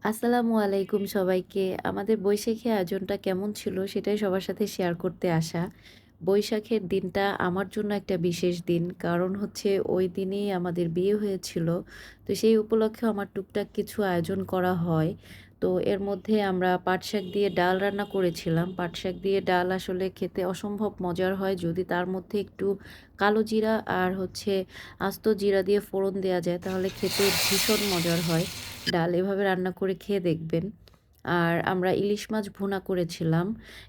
আসসালামু আলাইকুম সবাইকে। আমাদের বৈশাখী আয়োজনটা কেমন ছিল সেটাই সবার সাথে শেয়ার করতে আসা। বৈশাখের দিনটা আমার জন্য একটা বিশেষ দিন। কারণ হচ্ছে ওই দিনেই আমাদের বিয়ে হয়েছিল। তো সেই উপলক্ষে আমার টুকটাক কিছু আয়োজন করা হয়। তো এর মধ্যে আমরা পাটশাক দিয়ে ডাল রান্না করেছিলাম। পাটশাক দিয়ে ডাল আসলে খেতে অসম্ভব মজার হয় যদি তার মধ্যে একটু কালো জিরা আর হচ্ছে আস্ত জিরা দিয়ে ফোড়ন দেয়া যায় তাহলে খেতে ভীষণ মজার হয়। ডাল এভাবে রান্না করে খেয়ে দেখবেন। আর আমরা ইলিশ মাছ ভুনা করেছিলাম।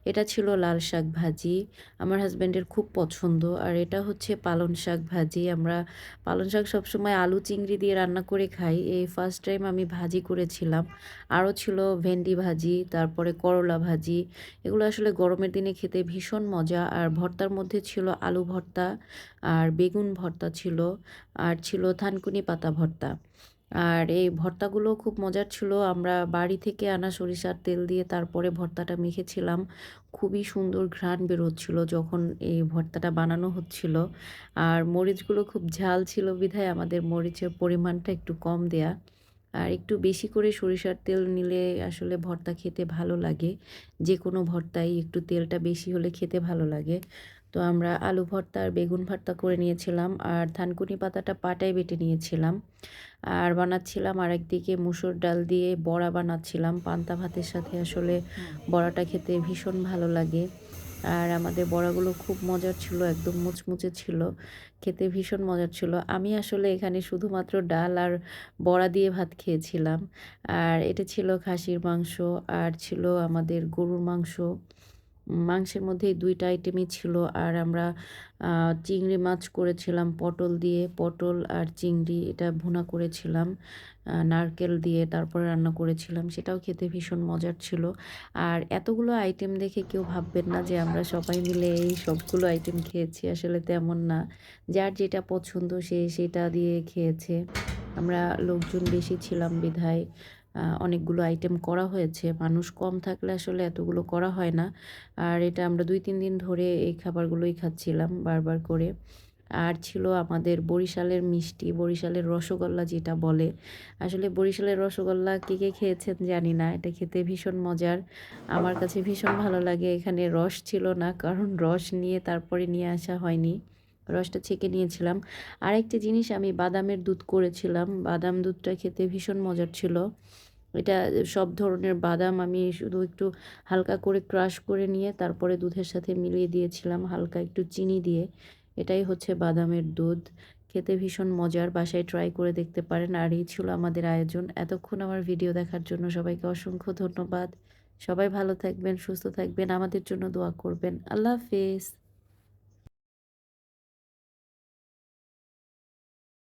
এটা ছিল লাল শাক ভাজি। আমার হাসব্যান্ডের খুব পছন্দ। আর এটা হচ্ছে পালং শাক ভাজি। আমরা পালং শাক সবসময় আলু চিংড়ি দিয়ে রান্না করে খাই। এই ফার্স্ট টাইম আমি ভাজি করেছিলাম। আরও ছিল ভেন্ডি ভাজি, তারপরে করলা ভাজি। এগুলো আসলে গরমের দিনে খেতে ভীষণ মজা। আর ভর্তার মধ্যে ছিল আলু ভর্তা আর বেগুন ভর্তা ছিল। আর ছিল থানকুনি পাতা ভর্তা। আর এই ভর্তাগুলো খুব মজার ছিল। আমরা বাড়ি থেকে আনা সরিষার তেল দিয়ে তারপরে ভর্তাটা মেখেছিলাম। খুবই সুন্দর ঘ্রাণ বের হচ্ছিল যখন এই ভর্তাটা বানানো হচ্ছিল। আর মরিচগুলো খুব ঝাল ছিল বিধায় আমাদের মরিচের পরিমাণটা একটু কম দেয়া। আর একটু বেশি করে সরিষার তেল নিলে আসলে ভর্তা খেতে ভালো লাগে। যেকোনো ভর্তাই একটু তেলটা বেশি হলে খেতে ভালো লাগে। তো আমরা আলু ভর্তা আর বেগুন ভর্তা করে নিয়েছিলাম। আর থানকুনি পাতাটা পাটায় বেটে নিয়েছিলাম। আর বানাচ্ছিলাম আরেকদিকে মুসুর ডাল দিয়ে বড়া বানাচ্ছিলাম। পান্তা ভাতের সাথে আসলে বড়াটা খেতে ভীষণ ভালো লাগে। আর আমাদের বড়াগুলো খুব মজার ছিল, একদম মুচমুচে ছিল। খেতে ভীষণ মজার ছিল। আমি আসলে এখানে শুধুমাত্র ডাল আর বড়া দিয়ে ভাত খেয়েছিলাম। আর এটা ছিল খাসির মাংস আর ছিল আমাদের গরুর মাংস। মাংসের মধ্যে এই ২ টা আইটেমই ছিল। আর আমরা চিংড়ি মাছ করেছিলাম পটল দিয়ে। পটল আর চিংড়ি এটা ভুনা করেছিলাম। নারকেল দিয়ে তারপরে রান্না করেছিলাম। সেটাও খেতে ভীষণ মজার ছিল। আর এতগুলো আইটেম দেখে কেউ ভাববেন না যে আমরা সবাই মিলে এই সবগুলো আইটেম খেয়েছি। আসলে তেমন না। যার যেটা পছন্দ সে সেটা দিয়ে খেয়েছে। আমরা লোকজন বেশি ছিলাম বিধায় অনেকগুলো আইটেম করা হয়েছে। মানুষ কম থাকলে আসলে এতগুলো করা হয় না। আর এটা আমরা ২-৩ দিন ধরে এই খাবারগুলোই খাচ্ছিলাম বারবার করে। আর ছিল আমাদের বরিশালের মিষ্টি, বরিশালের রসগোল্লা যেটা বলে। আসলে বরিশালের রসগোল্লা কে খেয়েছেন জানি না। এটা খেতে ভীষণ মজার। আমার কাছে ভীষণ ভালো লাগে। এখানে রস ছিল না, কারণ রস নিয়ে তারপরে নিয়ে আসা হয়নি। রসটা ছেঁকে নিয়েছিলাম। আরেকটা জিনিস আমি বাদামের দুধ করেছিলাম। বাদাম দুধটা খেতে ভীষণ মজার ছিল। এটা সব ধরনের বাদাম আমি শুধু একটু হালকা করে ক্রাশ করে নিয়ে তারপরে দুধের সাথে মিলিয়ে দিয়েছিলাম হালকা একটু চিনি দিয়ে। এটাই হচ্ছে বাদামের দুধ। খেতে ভীষণ মজার। বাসায় ট্রাই করে দেখতে পারেন। আর এই ছিল আমাদের আয়োজন। এতক্ষণ আমার ভিডিও দেখার জন্য সবাইকে অসংখ্য ধন্যবাদ। সবাই ভালো থাকবেন, সুস্থ থাকবেন। আমাদের জন্য দোয়া করবেন। আল্লাহ হাফেজ।